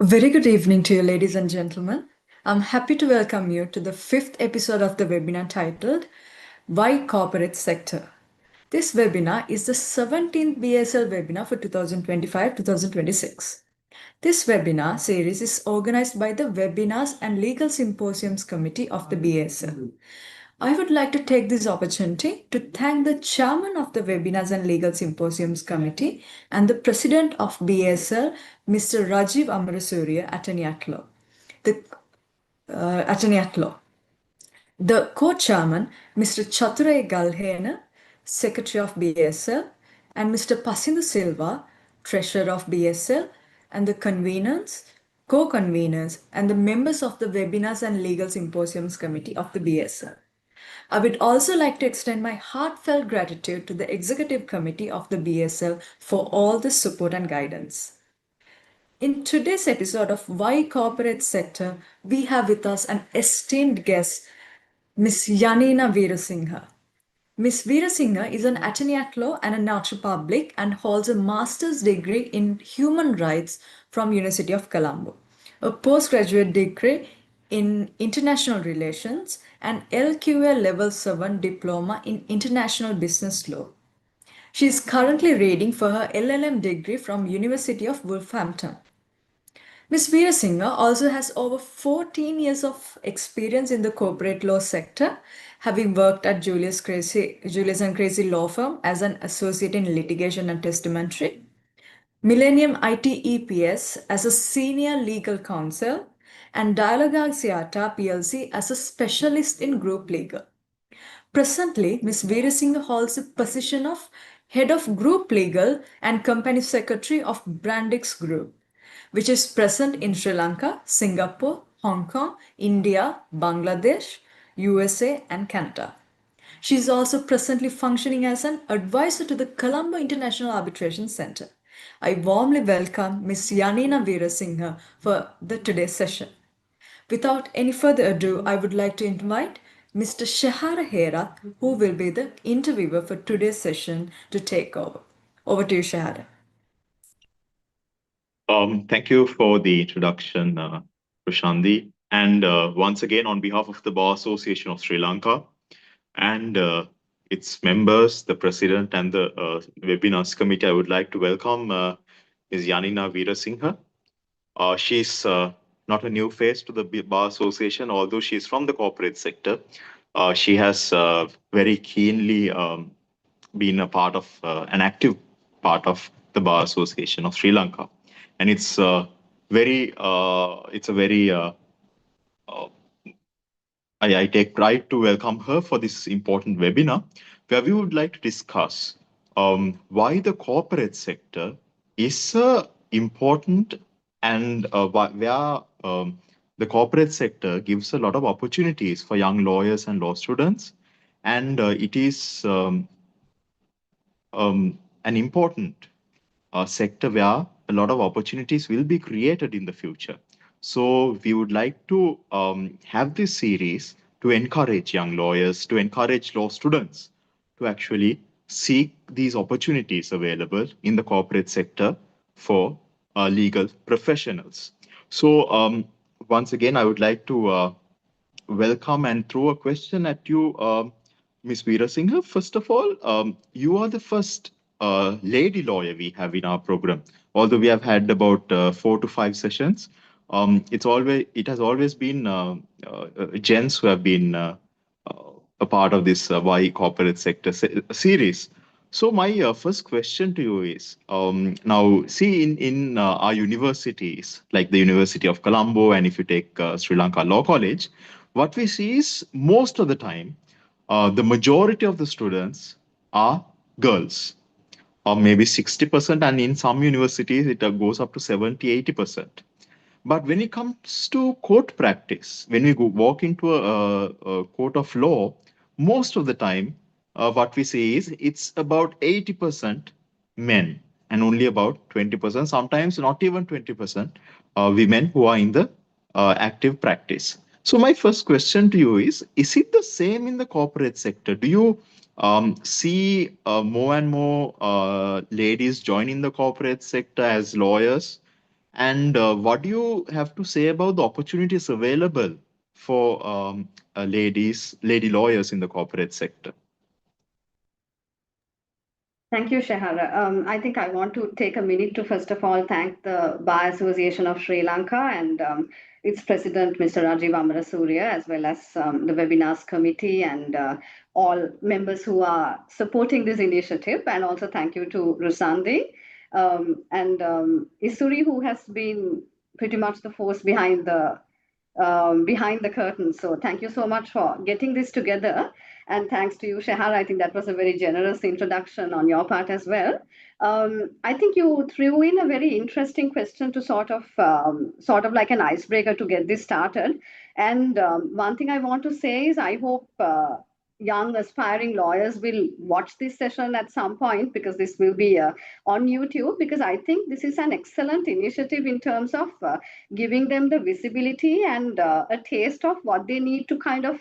Very good evening to you, ladies and gentlemen. I'm happy to welcome you to the fifth episode of the webinar titled Why Corporate Sector. This webinar is the 17th BSL webinar for 2025-2026. This webinar series is organized by the Webinars and Legal Symposiums Committee of the BSL. I would like to take this opportunity to thank the chairman of the Webinars and Legal Symposiums Committee and the president of BSL, Mr. Rajiv Amarasuriya, Attorney at Law. Attorney at Law. The co-chairman, Mr. Chaturaj Galhena, Secretary of BSL, and Mr. Pasindu Silva, Treasurer of BSL, and the conveners, co-conveners, and the members of the Webinars and Legal Symposiums Committee of the BSL. I would also like to extend my heartfelt gratitude to the Executive Committee of the BSL for all the support and guidance. In today's episode of Why Corporate Sector, we have with us an esteemed guest, Ms. Yanina Veerasinghe. Ms. Veerasinghe is an attorney at law and a notary public and holds a master's degree in human rights from University of Colombo, a postgraduate degree in international relations and LQA Level 7 diploma in international business law. She is currently reading for her LLM degree from University of Wolverhampton. Ms. Veerasinghe also has over 14 years of experience in the corporate law sector, having worked at Julius and Crazy Law Firm as an associate in litigation and testamentary, Millennium IT EPS as a senior legal counsel, and Dialogue Axiata PLC as a specialist in group legal. Presently, Ms. Veerasinghe holds the position of Head of Group Legal and Company Secretary of Brandix Group, which is present in Sri Lanka, Singapore, Hong Kong, India, Bangladesh, USA, and Canada. She is also presently functioning as an advisor to the Colombo International Arbitration Center. I warmly welcome Ms. Yanina Veerasinghe for today's session. Without any further ado, I would like to invite Mr. Shahara Hera, who will be the interviewer for today's session, to take over. Over to you, Shahara. Thank you for the introduction, Prashandi. And once again, on behalf of the Bar Association of Sri Lanka and its members, the president, and the webinars committee, I would like to welcome Ms. Yanina Veerasinghe. She's not a new face to the Bar Association, although she's from the corporate sector. She has very keenly been a part of an active part of the Bar Association of Sri Lanka, and it's a very I take pride to welcome her for this important webinar, where we would like to discuss why the corporate sector is important and where the corporate sector gives a lot of opportunities for young lawyers and law students, and it is an important sector where a lot of opportunities will be created in the future. So we would like to have this series to encourage young lawyers, to encourage law students to actually seek these opportunities available in the corporate sector for legal professionals. So once again, I would like to welcome and throw a question at you, Ms. Veerasinghe. First of all, you are the first lady lawyer we have in our program. Although we have had about 4 to 5 sessions, it has always been gents who have been a part of this Why Corporate Sector series. So my first question to you is, now see in our universities, like the University of Colombo, and if you take Sri Lanka Law College, what we see is most of the time, the majority of the students are girls, or maybe 60%, and in some universities it goes up to 70, 80%. But when it comes to court practice, when we walk into a court of law, most of the time, what we say is it's about 80% men and only about 20%, sometimes not even 20% women who are in the active practice. So my first question to you is it the same in the corporate sector? Do you see more and more ladies joining the corporate sector as lawyers? And what do you have to say about the opportunities available for lady lawyers in the corporate sector? Thank you, Shahara. I think I want to take a minute to first of all thank the Bar Association of Sri Lanka and its president, Mr. Rajiv Amarasuriya, as well as the webinars committee and all members who are supporting this initiative. And also thank you to Rusandi and Isuri, who has been pretty much the force behind the curtain. So thank you so much for getting this together. And thanks to you, Shahar. I think that was a very generous introduction on your part as well. I think you threw in a very interesting question to sort of like an icebreaker to get this started. And one thing I want to say is I hope young aspiring lawyers will watch this session at some point because this will be on YouTube, because I think this is an excellent initiative in terms of giving them the visibility and a taste of what they need to kind of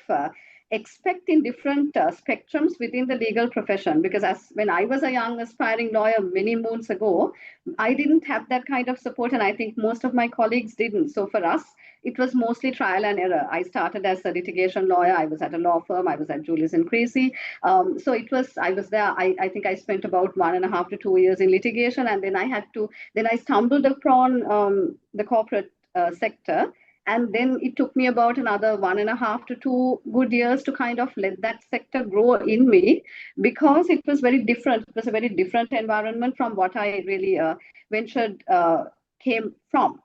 expect in different spectrums within the legal profession. Because as when I was a young aspiring lawyer many moons ago, I didn't have that kind of support, and I think most of my colleagues didn't. So for us, it was mostly trial and error. I started as a litigation lawyer. I was at a law firm. I was at Julius and Creasy. So it was, I was there. I think I spent about 1.5 to 2 years in litigation. And then I stumbled upon the corporate sector. And then it took me about another 1.5 to 2 good years to kind of let that sector grow in me, because it was very different. It was a very different environment from what I really ventured came from.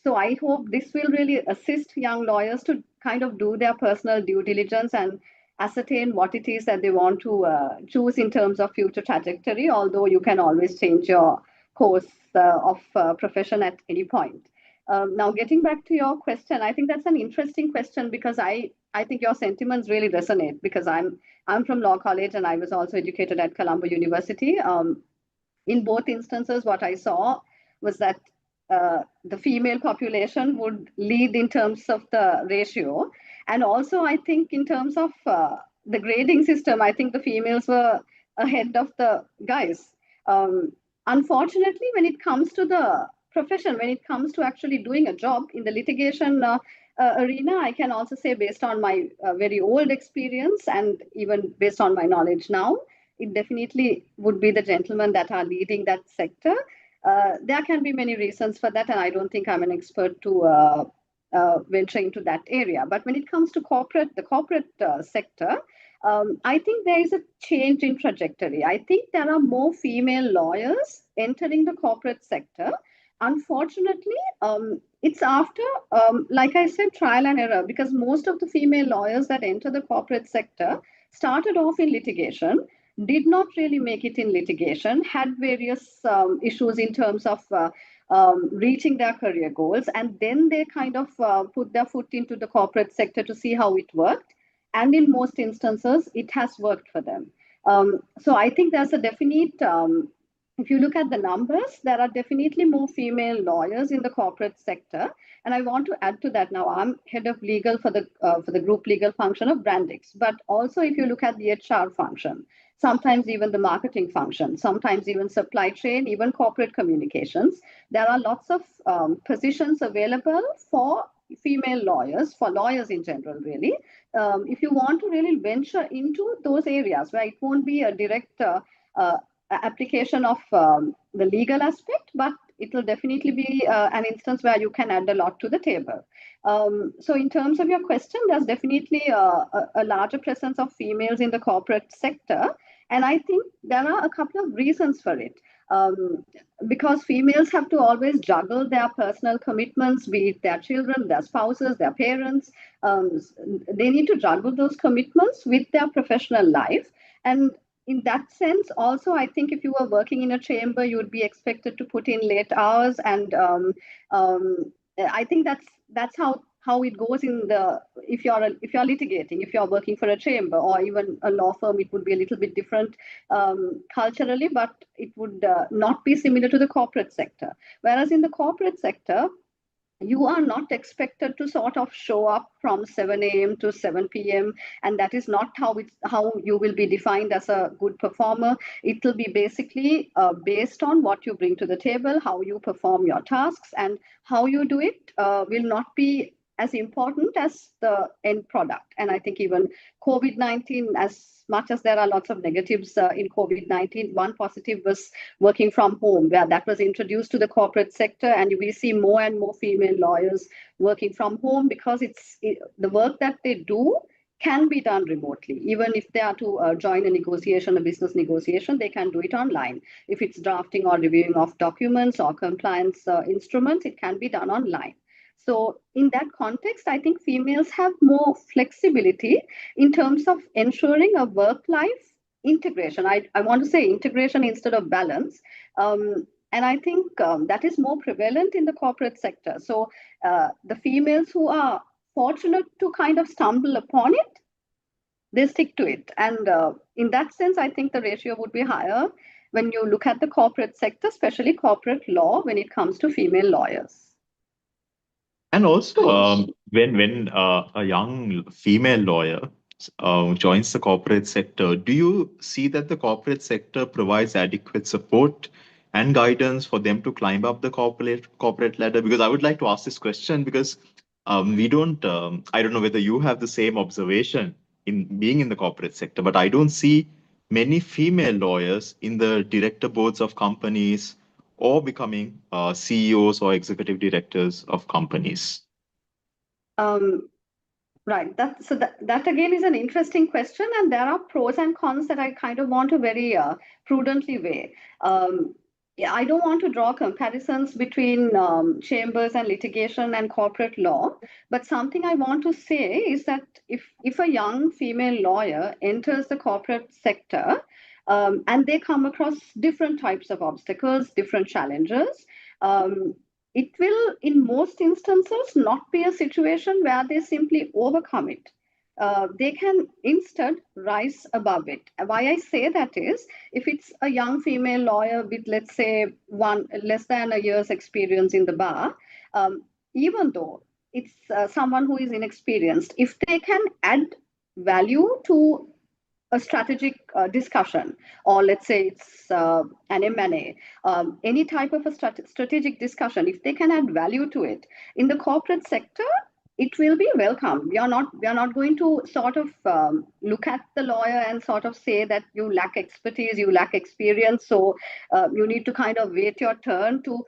So I hope this will really assist young lawyers to kind of do their personal due diligence and ascertain what it is that they want to choose in terms of future trajectory, although you can always change your course of profession at any point. Now, getting back to your question, I think that's an interesting question because I think your sentiments really resonate, because I'm from law college and I was also educated at Colombo University. In both instances, what I saw was that the female population would lead in terms of the ratio. And also, I think in terms of the grading system, I think the females were ahead of the guys. Um, Unfortunately, when it comes to the profession, when it comes to actually doing a job in the litigation arena, I can also say, based on my very old experience and even based on my knowledge now, it definitely would be the gentlemen that are leading that sector. There can be many reasons for that, and I don't think I'm an expert to venture into that area. But when it comes to the corporate sector, I think there is a change in trajectory. I think there are more female lawyers entering the corporate sector. Unfortunately, it's after, like I said, trial and error, because most of the female lawyers that enter the corporate sector started off in litigation, did not really make it in litigation, had various issues in terms of reaching their career goals, and then they kind of put their foot into the corporate sector to see how it worked. And in most instances, it has worked for them. So I think there's a definite, if you look at the numbers, there are definitely more female lawyers in the corporate sector. And I want to add to that. Now, I'm head of legal for the group legal function of Brandix. But also, if you look at the HR function, sometimes even the marketing function, sometimes even supply chain, even corporate communications, there are lots of positions available for female lawyers, for lawyers in general, really. If you want to really venture into those areas where it won't be a direct application of the legal aspect, but it will definitely be an instance where you can add a lot to the table. So in terms of your question, there's definitely a larger presence of females in the corporate sector. And I think there are a couple of reasons for it. Because females have to always juggle their personal commitments, be it their children, their spouses, their parents. They need to juggle those commitments with their professional life. And in that sense, also, I think if you were working in a chamber, you would be expected to put in late hours. And I think that's how it goes in the if you're litigating, if you're working for a chamber or even a law firm, it would be a little bit different culturally, but it would not be similar to the corporate sector. Whereas in the corporate sector, you are not expected to sort of show up from 7 a.m. to 7 p.m. And that is not how you will be defined as a good performer. It will be basically based on what you bring to the table, how you perform your tasks, and how you do it will not be as important as the end product. And I think even COVID-19, as much as there are lots of negatives in COVID-19, one positive was working from home, where that was introduced to the corporate sector, and we see more and more female lawyers working from home because the work that they do can be done remotely. Even if they are to join a negotiation, a business negotiation, they can do it online. If it's drafting or reviewing of documents or compliance instruments, it can be done online. So in that context, I think females have more flexibility in terms of ensuring a work-life integration. I want to say integration instead of balance. And I think that is more prevalent in the corporate sector. So the females who are fortunate to kind of stumble upon it, they stick to it. And in that sense, I think the ratio would be higher when you look at the corporate sector, especially corporate law, when it comes to female lawyers. And also, when a young female lawyer joins the corporate sector, do you see that the corporate sector provides adequate support and guidance for them to climb up the corporate ladder? Because I would like to ask this question because we don't. I don't know whether you have the same observation in being in the corporate sector, but I don't see many female lawyers in the director boards of companies or becoming CEOs or executive directors of companies. Um, Right. That again is an interesting question, and there are pros and cons that I kind of want to very prudently weigh. Yeah, I don't want to draw comparisons between chambers and litigation and corporate law, but something I want to say is that if a young female lawyer enters the corporate sector and they come across different types of obstacles, different challenges, um, it will, in most instances, not be a situation where they simply overcome it. They can instead rise above it. Why I say that is, if it's a young female lawyer with, let's say, less than a year's experience in the bar, even though it's someone who is inexperienced, if they can add value to a strategic discussion, or let's say it's an M&A, any type of a strategic discussion, if they can add value to it in the corporate sector, it will be welcome. We are not going to sort of look at the lawyer and sort of say that you lack expertise, you lack experience, so you need to kind of wait your turn to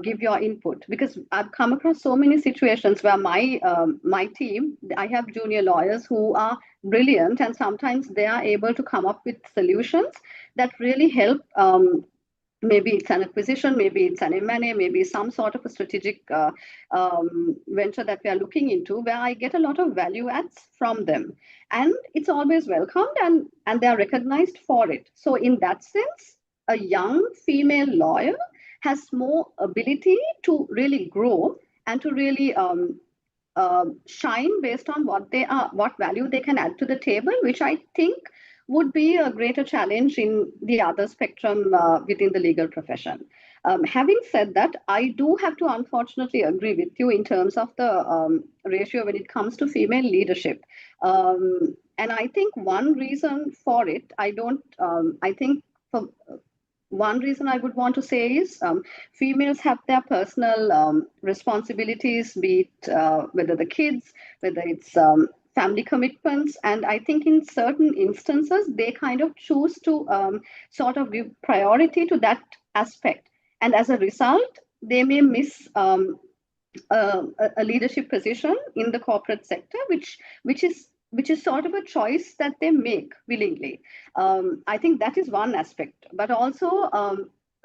give your input. Because I've come across so many situations where my team, I have junior lawyers who are brilliant, and sometimes they are able to come up with solutions that really help. Maybe it's an acquisition, maybe it's an M&A, maybe some sort of a strategic venture that we are looking into, where I get a lot of value adds from them. And it's always welcomed, and they are recognized for it. So in that sense, a young female lawyer has more ability to really grow and to really shine based on what value they can add to the table, which I think would be a greater challenge in the other spectrum within the legal profession. Having said that, I do have to unfortunately agree with you in terms of the ratio when it comes to female leadership. And I think one reason for it, I think for one reason I would want to say is females have their personal responsibilities, be it whether the kids, whether it's family commitments. And I think in certain instances, they kind of choose to sort of give priority to that aspect. And as a result, they may miss a leadership position in the corporate sector, which is sort of a choice that they make willingly. I think that is one aspect, but also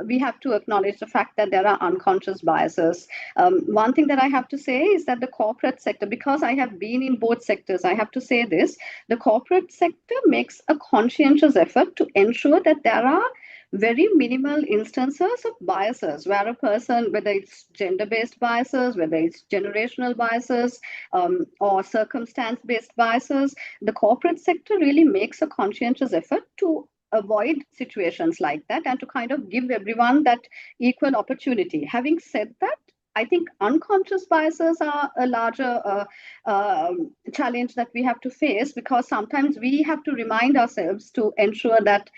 we have to acknowledge the fact that there are unconscious biases. One thing that I have to say is that the corporate sector, because I have been in both sectors, I have to say this: the corporate sector makes a conscientious effort to ensure that there are very minimal instances of biases where a person, whether it's gender-based biases, whether it's generational biases, or circumstance-based biases, the corporate sector really makes a conscientious effort to avoid situations like that and to kind of give everyone that equal opportunity. Having said that, I think unconscious biases are a larger challenge that we have to face, because sometimes we have to remind ourselves to ensure that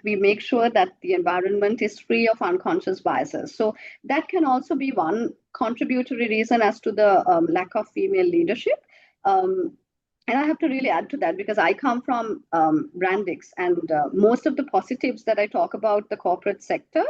we make sure that the environment is free of unconscious biases. So that can also be one contributory reason as to the lack of female leadership. Um, and I have to really add to that, because I come from Brandix, and most of the positives that I talk about the corporate sector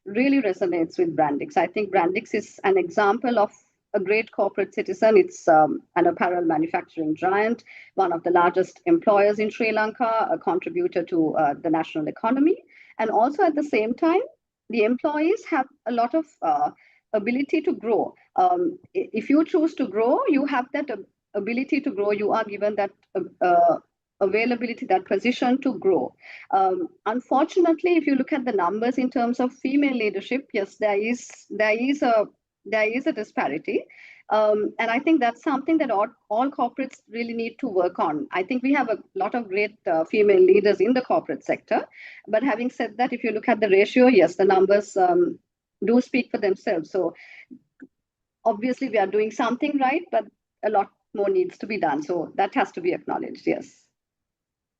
really resonates with Brandix. I think Brandix is an example of a great corporate citizen. It's an apparel manufacturing giant, one of the largest employers in Sri Lanka, a contributor to the national economy. And also at the same time, the employees have a lot of ability to grow. If you choose to grow, you have that ability to grow. You are given that availability, that position to grow. Unfortunately, if you look at the numbers in terms of female leadership, yes, there is a disparity. And I think that's something that all corporates really need to work on. I think we have a lot of great female leaders in the corporate sector. But having said that, if you look at the ratio, yes, the numbers do speak for themselves. So obviously, we are doing something right, but a lot more needs to be done. So that has to be acknowledged, yes.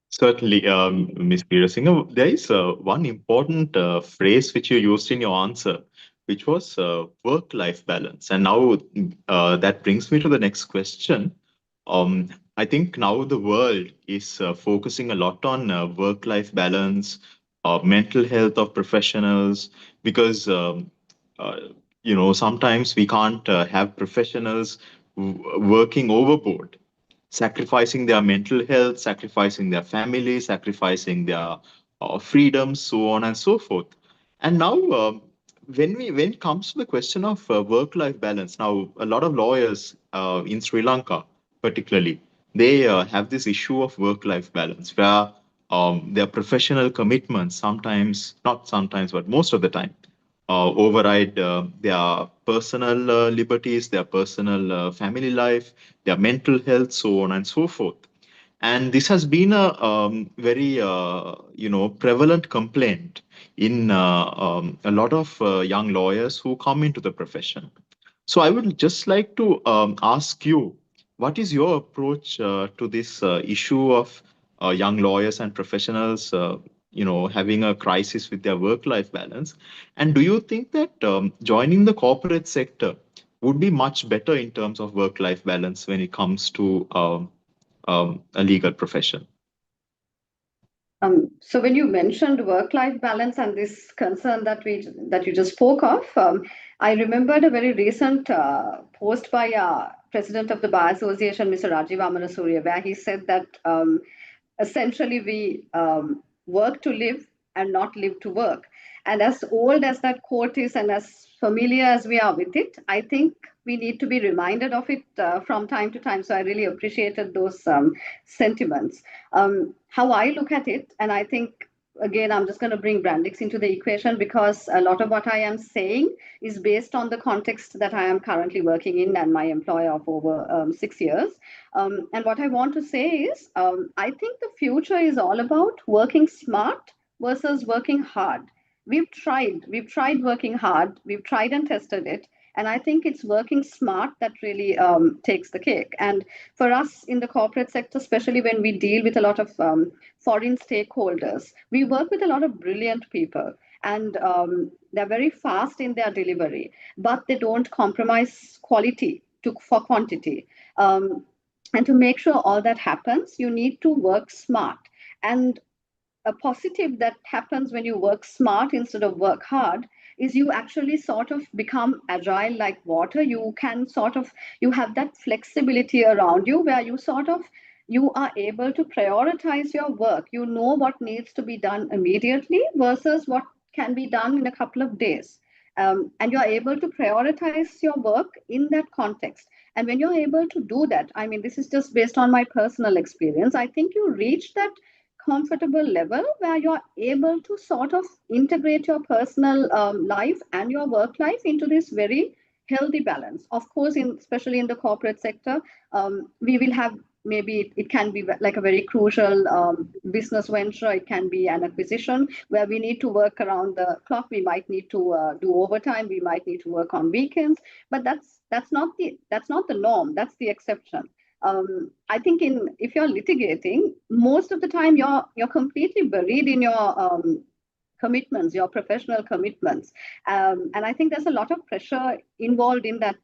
Certainly, Ms. Petersinger, there is one important phrase which you used in your answer, which was work-life balance. And now that brings me to the next question. Um, I think now the world is focusing a lot on work-life balance, mental health of professionals, because uh, sometimes we can't have professionals working overboard, sacrificing their mental health, sacrificing their family, sacrificing their freedoms, so on and so forth. And now, when it comes to the question of work-life balance, now a lot of lawyers in Sri Lanka, particularly, they have this issue of work-life balance, where their professional commitments sometimes, not sometimes, but most of the time, override their personal liberties, their personal family life, their mental health, so on and so forth. And this has been a very prevalent complaint in a lot of young lawyers who come into the profession. So I would just like to ask you, what is your approach to this issue of young lawyers and professionals, having a crisis with their work-life balance? And do you think that joining the corporate sector would be much better in terms of work-life balance when it comes to a legal profession? So when you mentioned work-life balance and this concern that you just spoke of, I remembered a very recent post by President of the Bar Association, Mr. Rajiv Amarasuriya, where he said that essentially we work to live and not live to work. And as old as that quote is, and as familiar as we are with it, I think we need to be reminded of it from time to time. So I really appreciated those sentiments. How I look at it, and I think again, I'm just going to bring Brandix into the equation, because a lot of what I am saying is based on the context that I am currently working in and my employer of over 6 years. And what I want to say is, I think the future is all about working smart versus working hard. We've tried working hard, we've tried and tested it. And I think it's working smart that really takes the cake. And for us in the corporate sector, especially when we deal with a lot of foreign stakeholders, we work with a lot of brilliant people. And they're very fast in their delivery, but they don't compromise quality for quantity. And to make sure all that happens, you need to work smart. And a positive that happens when you work smart instead of work hard is you actually sort of become agile like water. You can sort of, you have that flexibility around you where you are able to prioritize your work. You know what needs to be done immediately versus what can be done in a couple of days. And you're able to prioritize your work in that context. And when you're able to do that, I mean, this is just based on my personal experience, I think you reach that comfortable level where you're able to sort of integrate your personal life and your work life into this very healthy balance. Of course, especially in the corporate sector, we will have maybe it can be like a very crucial business venture. It can be an acquisition where we need to work around the clock. We might need to do overtime. We might need to work on weekends. But that's not the norm. That's the exception. I think if you're litigating, most of the time you're completely buried in your commitments, your professional commitments. And I think there's a lot of pressure involved in that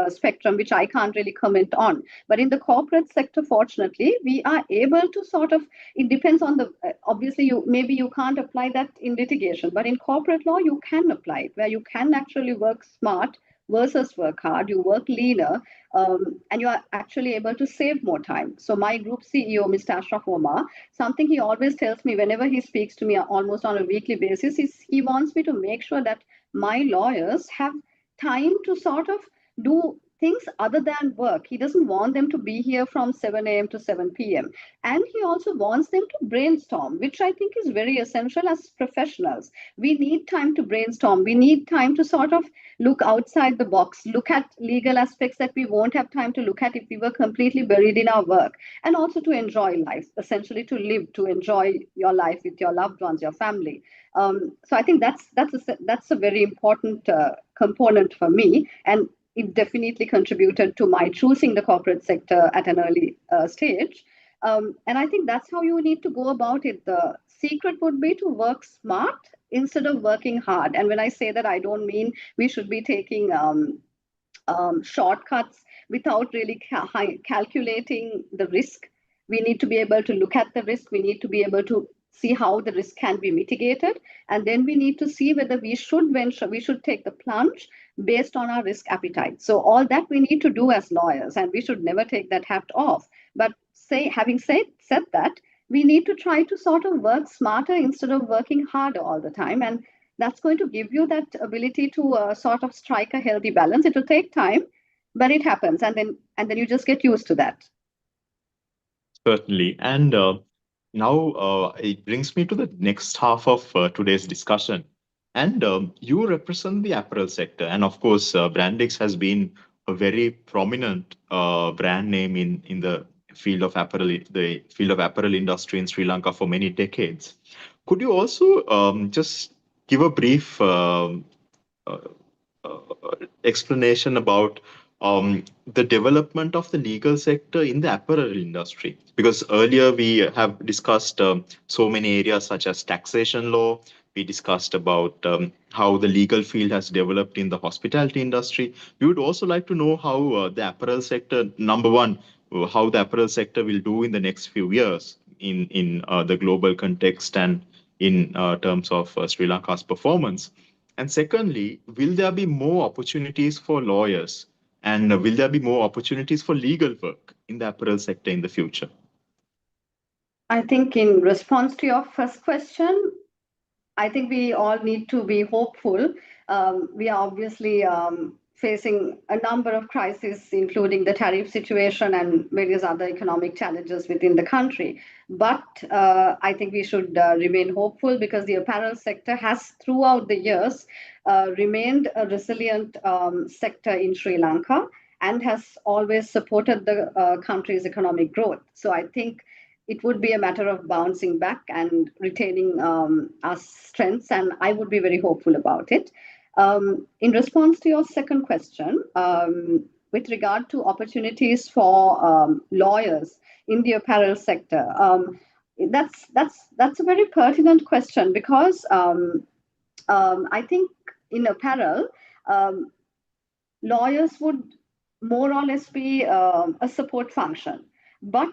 spectrum, which I can't really comment on. But in the corporate sector, fortunately, we are able to sort of, it depends on obviously maybe you can't apply that in litigation, but in corporate law, you can apply it, where you can actually work smart versus work hard, you work leaner, and you are actually able to save more time. So my group CEO, Mr. Ashraf Omar, something he always tells me whenever he speaks to me almost on a weekly basis is he wants me to make sure that my lawyers have time to sort of do things other than work. He doesn't want them to be here from 7 a.m. to 7 p.m. And he also wants them to brainstorm, which I think is very essential as professionals. We need time to brainstorm. We need time to sort of look outside the box, look at legal aspects that we won't have time to look at if we were completely buried in our work, and also to enjoy life, essentially to live, to enjoy your life with your loved ones, your family. So I think that's a very important component for me, and it definitely contributed to my choosing the corporate sector at an early stage. And I think that's how you need to go about it. The secret would be to work smart instead of working hard. And when I say that, I don't mean we should be taking shortcuts without really calculating the risk. We need to be able to look at the risk. We need to be able to see how the risk can be mitigated. And then we need to see whether we should venture, we should take the plunge based on our risk appetite. So all that we need to do as lawyers, and we should never take that hat off. But having said that, we need to try to sort of work smarter instead of working harder all the time. And that's going to give you that ability to sort of strike a healthy balance. It will take time, but it happens. And then you just get used to that. Certainly. And now it brings me to the next half of today's discussion. And you represent the apparel sector. And of course, Brandix has been a very prominent brand name in the field of apparel, the field of apparel industry in Sri Lanka for many decades. Could you also just give a brief uh, explanation about the development of the legal sector in the apparel industry? Because earlier we have discussed so many areas such as taxation law. We discussed about how the legal field has developed in the hospitality industry. We would also like to know how the apparel sector, number one, how the apparel sector will do in the next few years in the global context and in terms of Sri Lanka's performance. And secondly, will there be more opportunities for lawyers? And will there be more opportunities for legal work in the apparel sector in the future? I think in response to your first question, I think we all need to be hopeful. We are obviously facing a number of crises, including the tariff situation and various other economic challenges within the country. But I think we should remain hopeful because the apparel sector has, throughout the years, remained a resilient sector in Sri Lanka and has always supported the country's economic growth. So I think it would be a matter of bouncing back and retaining our strengths, and I would be very hopeful about it. In response to your second question, with regard to opportunities for lawyers in the apparel sector, that's a very pertinent question because I think in apparel, lawyers would more or less be a support function. But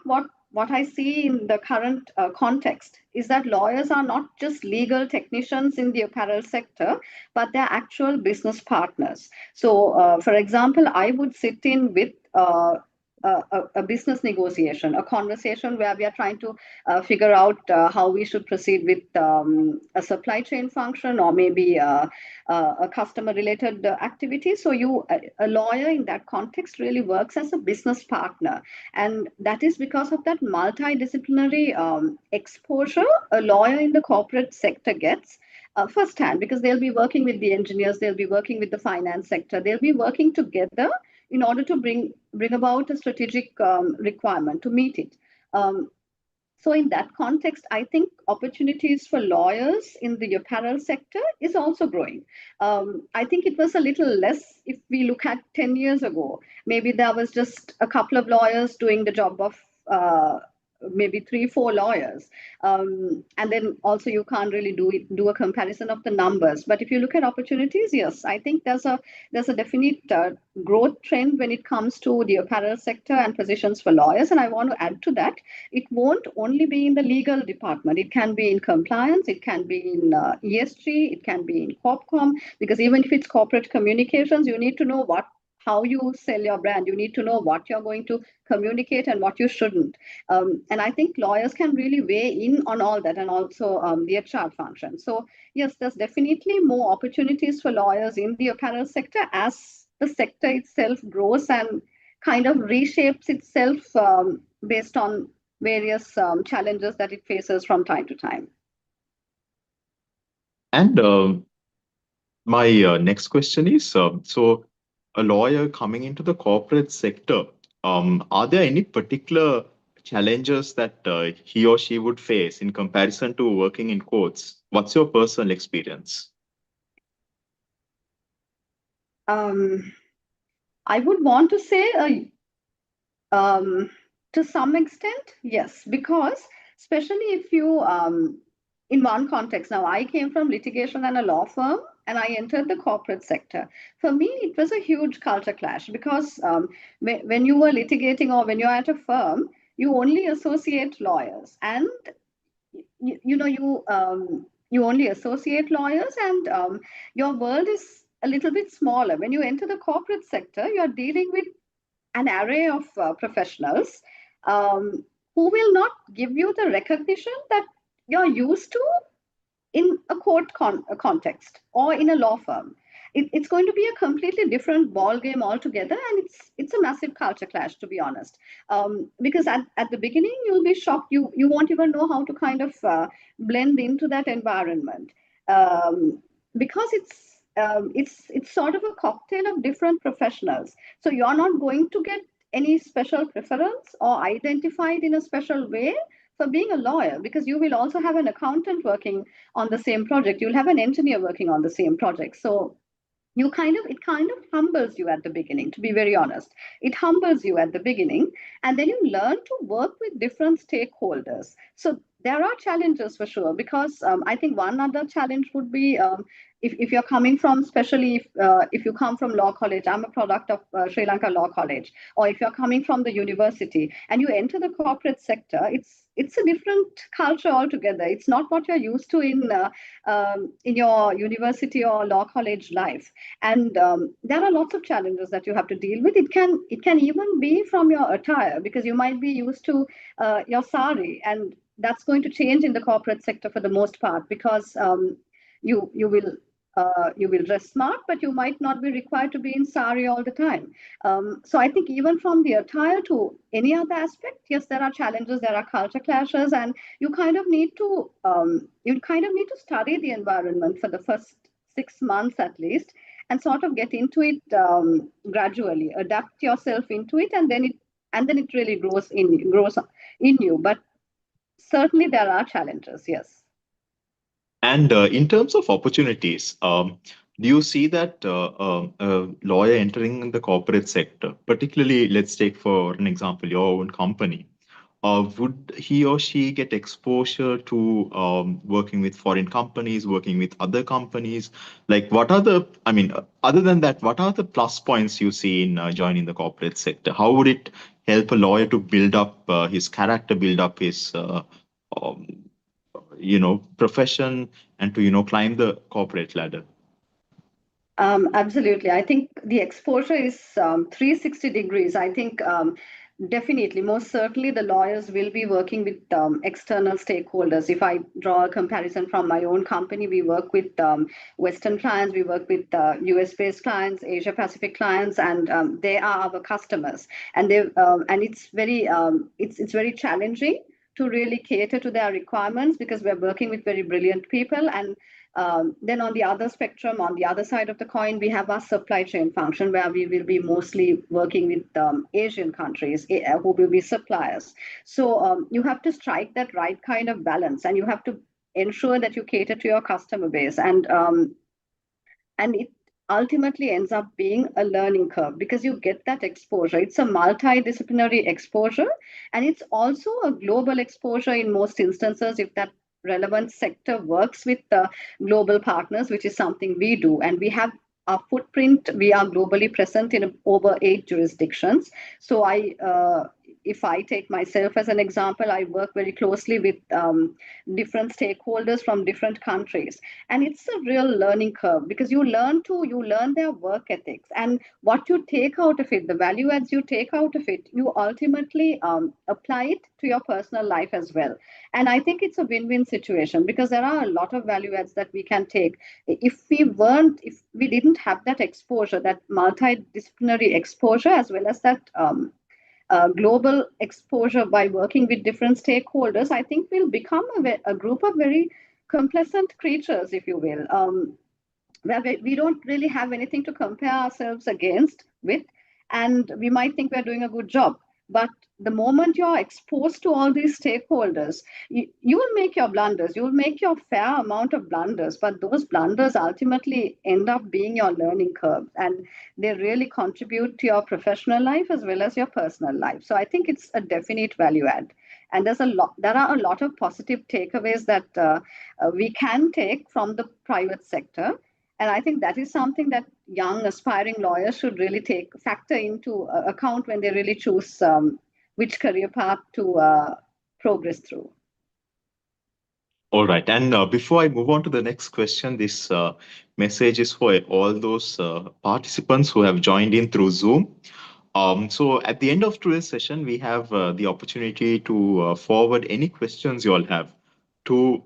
what I see in the current context is that lawyers are not just legal technicians in the apparel sector, but they're actual business partners. So, for example, I would sit in with a business negotiation, a conversation where we are trying to figure out how we should proceed with a supply chain function or maybe a customer related activity. So a lawyer in that context really works as a business partner. And that is because of that multidisciplinary exposure a lawyer in the corporate sector gets firsthand, because they'll be working with the engineers, they'll be working with the finance sector, they'll be working together in order to bring about a strategic requirement to meet it. Um, so in that context, I think opportunities for lawyers in the apparel sector is also growing. I think it was a little less if we look at 10 years ago. Maybe there was just a couple of lawyers doing the job of maybe three, four lawyers. And then also you can't really do a comparison of the numbers. But if you look at opportunities, yes, I think there's a definite growth trend when it comes to the apparel sector and positions for lawyers. And I want to add to that, it won't only be in the legal department. It can be in compliance, it can be in ESG, it can be in corpcom, because even if it's corporate communications, you need to know how you sell your brand. You need to know what you're going to communicate and what you shouldn't. And I think lawyers can really weigh in on all that, and also the HR function. So yes, there's definitely more opportunities for lawyers in the apparel sector as the sector itself grows and kind of reshapes itself based on various challenges that it faces from time to time. And my next question is, so a lawyer coming into the corporate sector, are there any particular challenges that he or she would face in comparison to working in courts? What's your personal experience? I would want to say to some extent, yes, because especially if you, in one context, now I came from litigation and a law firm, and I entered the corporate sector. For me, it was a huge culture clash because when you were litigating or when you're at a firm, you only associate lawyers, and you only associate lawyers, and your world is a little bit smaller. When you enter the corporate sector, you're dealing with an array of professionals who will not give you the recognition that you're used to in a court context or in a law firm. It's going to be a completely different ball game altogether, and it's a massive culture clash, to be honest. Because at the beginning you'll be shocked. You won't even know how to kind of blend into that environment, because it's sort of a cocktail of different professionals. So you're not going to get any special preference or identified in a special way for being a lawyer, because you will also have an accountant working on the same project. You'll have an engineer working on the same project. So it kind of humbles you at the beginning, to be very honest. It humbles you at the beginning, and then you learn to work with different stakeholders. So there are challenges for sure, because I think one other challenge would be, if you're coming from, especially if you come from law college. I'm a product of Sri Lanka Law College. Or if you're coming from the university and you enter the corporate sector, it's a different culture altogether. It's not what you're used to in your university or law college life. And there are lots of challenges that you have to deal with. It can even be from your attire, because you might be used to your sari, and that's going to change in the corporate sector for the most part, because you will dress smart, but you might not be required to be in sari all the time. So I think even from the attire to any other aspect, yes, there are challenges, there are culture clashes, and you kind of need to study the environment for the first 6 months at least, and sort of get into it gradually, adapt yourself into it, and then it really grows in you. But certainly there are challenges, yes. And in terms of opportunities, do you see that a lawyer entering the corporate sector, particularly, let's take for an example, your own company, would he or she get exposure to working with foreign companies, working with other companies? Like, other than that, what are the plus points you see in joining the corporate sector? How would it help a lawyer to build up his character, build up his um, profession, and to climb the corporate ladder? Absolutely. I think the exposure is 360 degrees. I think definitely, most certainly, the lawyers will be working with external stakeholders. If I draw a comparison from my own company, we work with Western clients, we work with US-based clients, Asia-Pacific clients, and they are our customers. And it's very challenging to really cater to their requirements, because we're working with very brilliant people, and Then on the other spectrum, on the other side of the coin, we have our supply chain function where we will be mostly working with Asian countries who will be suppliers. So you have to strike that right kind of balance, and you have to ensure that you cater to your customer base, and it ultimately ends up being a learning curve because you get that exposure. It's a multidisciplinary exposure, and it's also a global exposure in most instances if that relevant sector works with the global partners, which is something we do. And we have our footprint, we are globally present in over 8 jurisdictions. So if I take myself as an example, I work very closely with different stakeholders from different countries, and it's a real learning curve because you learn their work ethics, and what you take out of it, the value adds you take out of it, you ultimately apply it to your personal life as well. And I think it's a win-win situation because there are a lot of value adds that we can take if we didn't have that exposure, that multidisciplinary exposure, as well as that global exposure by working with different stakeholders. I think we'll become a group of very complacent creatures, if you will, where we don't really have anything to compare ourselves against with, and we might think we're doing a good job. But the moment you're exposed to all these stakeholders, you will make your blunders, you will make your fair amount of blunders, but those blunders ultimately end up being your learning curve, and they really contribute to your professional life as well as your personal life. So I think it's a definite value add. And there are a lot of positive takeaways that we can take from the private sector, and I think that is something that young aspiring lawyers should really factor into account when they really choose which career path to progress through. All right. And before I move on to the next question, this message is for all those participants who have joined in through Zoom. So at the end of today's session, we have the opportunity to forward any questions you all have to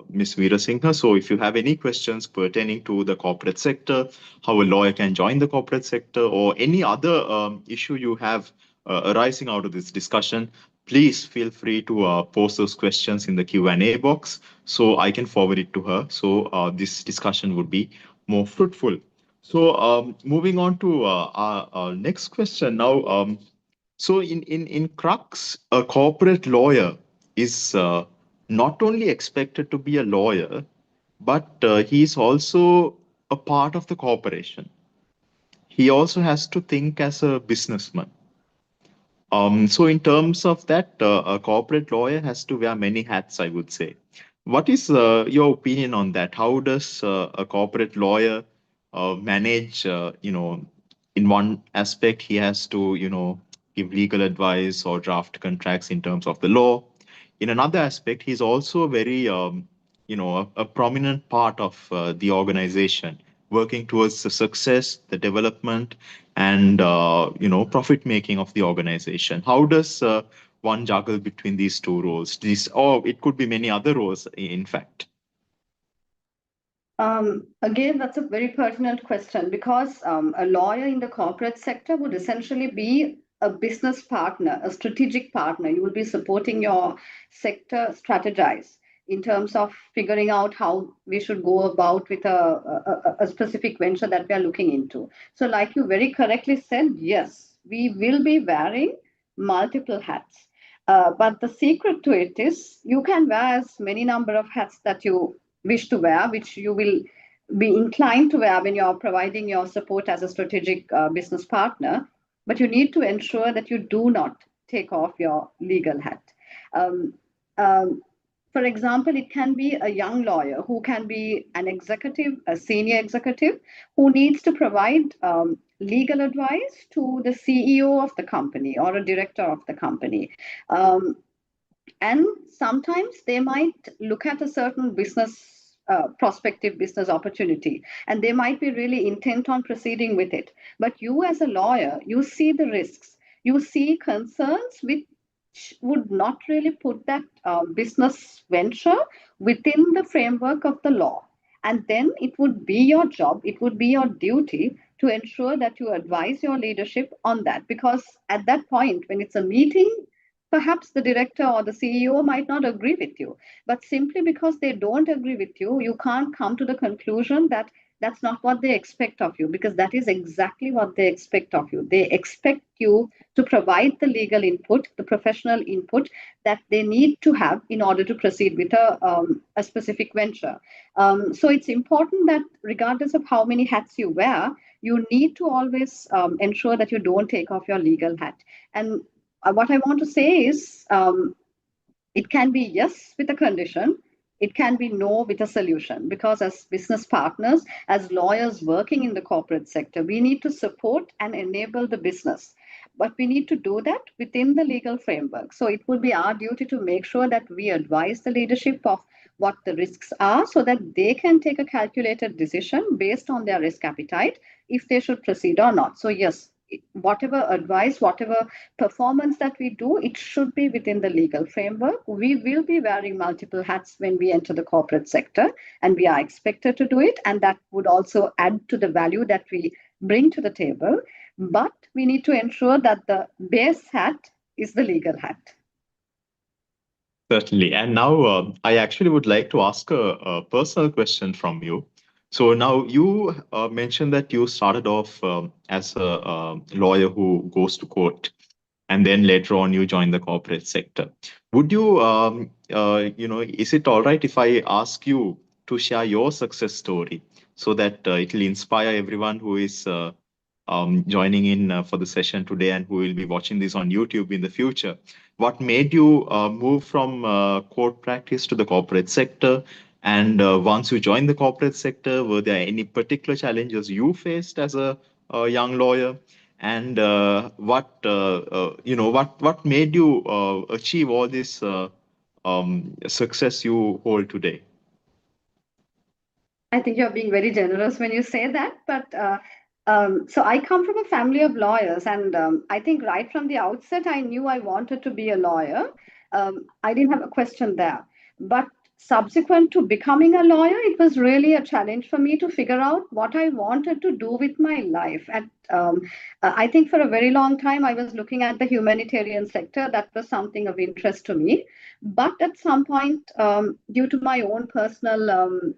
Ms. Veerasinghe. So if you have any questions pertaining to the corporate sector, how a lawyer can join the corporate sector, or any other issue you have arising out of this discussion, please feel free to post those questions in the Q&A box so I can forward it to her. So this discussion would be more fruitful. So moving on to our next question now. So in Crux, a corporate lawyer is not only expected to be a lawyer, but he is also a part of the corporation. He also has to think as a businessman. So in terms of that, a corporate lawyer has to wear many hats, I would say. What is your opinion on that? How does a corporate lawyer manage, in one aspect, he has to, give legal advice or draft contracts in terms of the law. In another aspect, he's also very, a prominent part of the organization, working towards the success, the development, and profit making of the organization. How does one juggle between these two roles? Or it could be many other roles, in fact. Again, that's a very pertinent question because a lawyer in the corporate sector would essentially be a business partner, a strategic partner. You will be supporting your sector strategize in terms of figuring out how we should go about with a specific venture that we are looking into. So, like you very correctly said, yes, we will be wearing multiple hats. But the secret to it is you can wear as many number of hats that you wish to wear, which you will be inclined to wear when you're providing your support as a strategic business partner. But you need to ensure that you do not take off your legal hat. Um, um, for example, it can be a young lawyer who can be an executive, a senior executive, who needs to provide legal advice to the CEO of the company or a director of the company. Um, and sometimes they might look at a certain business prospective business opportunity, and they might be really intent on proceeding with it, but you as a lawyer, you see the risks, you see concerns which would not really put that business venture within the framework of the law, and then it would be your job, it would be your duty to ensure that you advise your leadership on that, because at that point when it's a meeting perhaps the director or the CEO might not agree with you. But simply because they don't agree with you, you can't come to the conclusion that that's not what they expect of you, because that is exactly what they expect of you. They expect you to provide the legal input, the professional input that they need to have in order to proceed with a specific venture. So it's important that regardless of how many hats you wear, you need to always ensure that you don't take off your legal hat. And what I want to say is, it can be yes with a condition, it can be no with a solution. Because as business partners, as lawyers working in the corporate sector, we need to support and enable the business. But we need to do that within the legal framework. So it would be our duty to make sure that we advise the leadership of what the risks are so that they can take a calculated decision based on their risk appetite if they should proceed or not. So, yes, whatever advice, whatever performance that we do, it should be within the legal framework. We will be wearing multiple hats when we enter the corporate sector, and we are expected to do it. And that would also add to the value that we bring to the table. But we need to ensure that the base hat is the legal hat. Certainly. And now I actually would like to ask a personal question from you. So now you mentioned that you started off as a lawyer who goes to court, and then later on you joined the corporate sector. Would you, is it all right if I ask you to share your success story so that it will inspire everyone who is joining in for the session today and who will be watching this on YouTube in the future? What made you move from court practice to the corporate sector? And once you joined the corporate sector, were there any particular challenges you faced as a young lawyer? And what made you achieve all this success you hold today? I think you're being very generous when you say that. But so I come from a family of lawyers, and I think right from the outset, I knew I wanted to be a lawyer. I didn't have a question there. But subsequent to becoming a lawyer, it was really a challenge for me to figure out what I wanted to do with my life. I think for a very long time, I was looking at the humanitarian sector. That was something of interest to me. But at some point, due to my own personal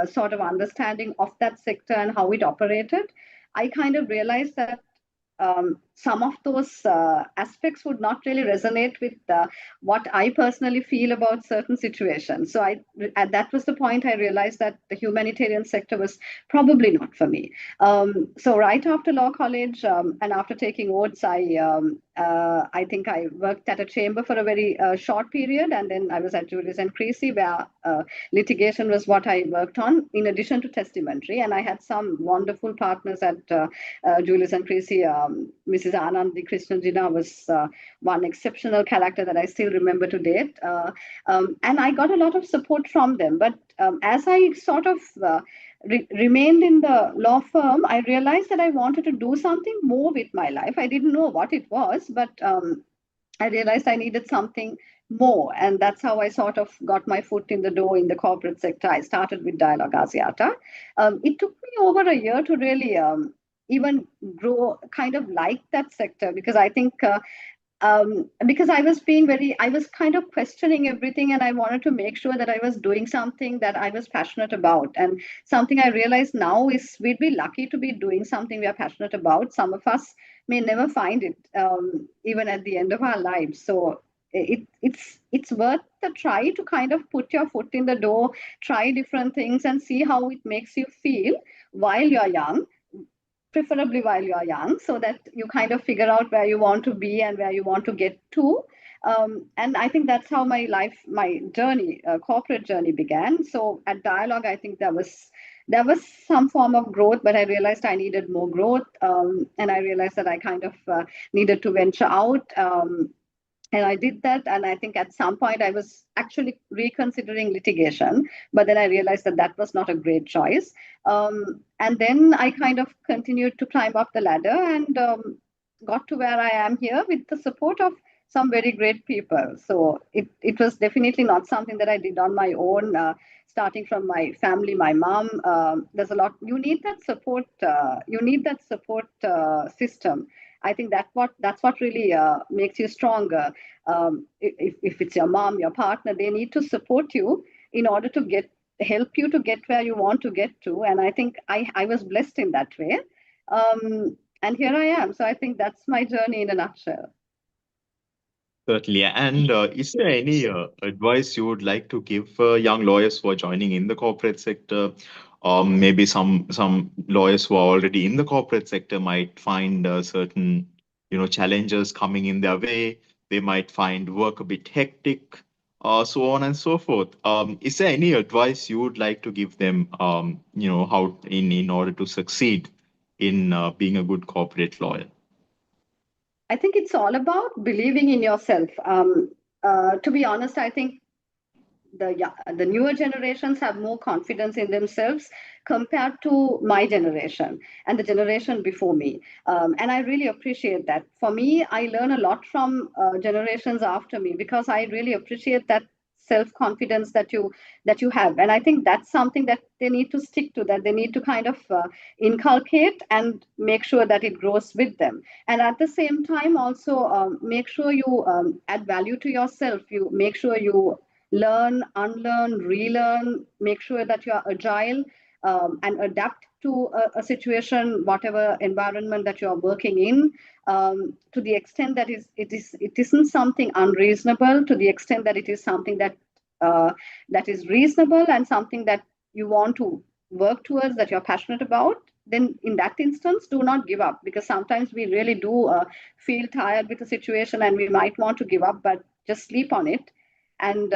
sort of understanding of that sector and how it operated, I kind of realized that some of those aspects would not really resonate with what I personally feel about certain situations. So that was the point I realized that the humanitarian sector was probably not for me. So right after law college and after taking oaths, I think I worked at a chamber for a very short period, and then I was at Julius and Creasy, where litigation was what I worked on in addition to testamentary. And I had some wonderful partners at Julius and Creasy. Mrs. Anandi Krishnajina was one exceptional character that I still remember to date. And I got a lot of support from them. But as I sort of remained in the law firm, I realized that I wanted to do something more with my life. I didn't know what it was, but I realized I needed something more. And that's how I sort of got my foot in the door in the corporate sector. I started with Dialogue Asiata. It took me over a year to really even grow, kind of like that sector, because I think because I was kind of questioning everything, and I wanted to make sure that I was doing something that I was passionate about. And something I realize now is we'd be lucky to be doing something we are passionate about. Some of us may never find it, even at the end of our lives. So it's worth the try to kind of put your foot in the door, try different things, and see how it makes you feel while you're young, preferably while you are young, so that you kind of figure out where you want to be and where you want to get to. And I think that's how my journey, corporate journey began. So at Dialogue, I think there was some form of growth, but I realized I needed more growth, and I realized that I kind of needed to venture out. And I did that. And I think at some point I was actually reconsidering litigation, but then I realized that that was not a great choice. And then I kind of continued to climb up the ladder and got to where I am here with the support of some very great people. So it was definitely not something that I did on my own, starting from my family, my mom. There's a lot, you need that support system. I think that's what really makes you stronger. If it's your mom, your partner, they need to support you in order to help you to get where you want to get to. And I think I was blessed in that way. And here I am. So I think that's my journey in a nutshell. Certainly. And is there any advice you would like to give young lawyers who are joining in the corporate sector? Maybe some lawyers who are already in the corporate sector might find certain, challenges coming in their way. They might find work a bit hectic, so on and so forth. Is there any advice you would like to give them, how in order to succeed in being a good corporate lawyer? I think it's all about believing in yourself. To be honest, I think the newer generations have more confidence in themselves compared to my generation and the generation before me, and I really appreciate that. For me, I learn a lot from generations after me because I really appreciate that self confidence that you have, and I think that's something that they need to stick to, that they need to kind of inculcate and make sure that it grows with them. And at the same time also make sure you add value to yourself. You make sure you learn, unlearn, relearn, make sure that you are agile and adapt to a situation, whatever environment that you are working in, to the extent that it isn't something unreasonable, to the extent that it is something that is reasonable and something that you want to work towards, that you're passionate about. Then in that instance, do not give up, because sometimes we really do feel tired with the situation and we might want to give up, but just sleep on it and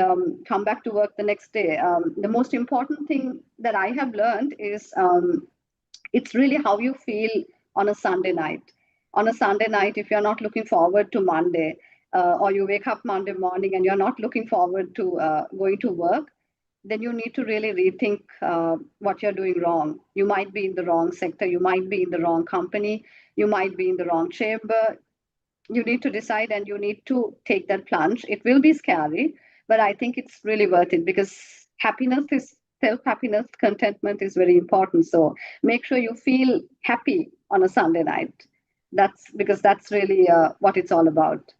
come back to work the next day. The most important thing that I have learned is it's really how you feel on a Sunday night. On a Sunday night, if you're not looking forward to Monday, or you wake up Monday morning and you're not looking forward to going to work, then you need to really rethink what you're doing wrong. You might be in the wrong sector, you might be in the wrong company, you might be in the wrong chamber. You need to decide and you need to take that plunge. It will be scary, but I think it's really worth it, because happiness is self happiness, contentment is very important. So make sure you feel happy on a Sunday night. That's because that's really what it's all about.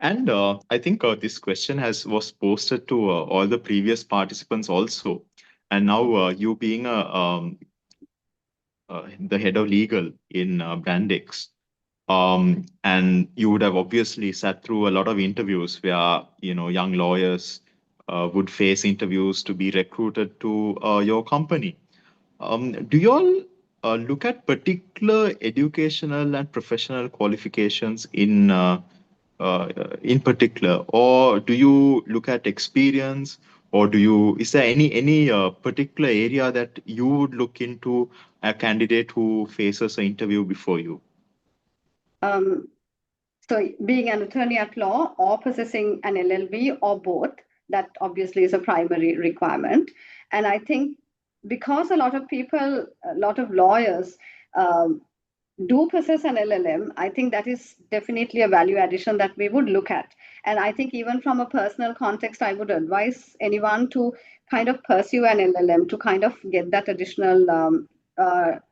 And I think this question was posted to all the previous participants also. And now you being the head of legal in Brandix, and you would have obviously sat through a lot of interviews where young lawyers would face interviews to be recruited to your company. Do you all look at particular educational and professional qualifications in particular, or do you look at experience, or is there any particular area that you would look into a candidate who faces an interview before you? Um, so being an attorney at law or possessing an LLB or both, that obviously is a primary requirement. And I think because a lot of people, a lot of lawyers um, do possess an LLM, I think that is definitely a value addition that we would look at. And I think even from a personal context, I would advise anyone to kind of pursue an LLM to kind of get that additional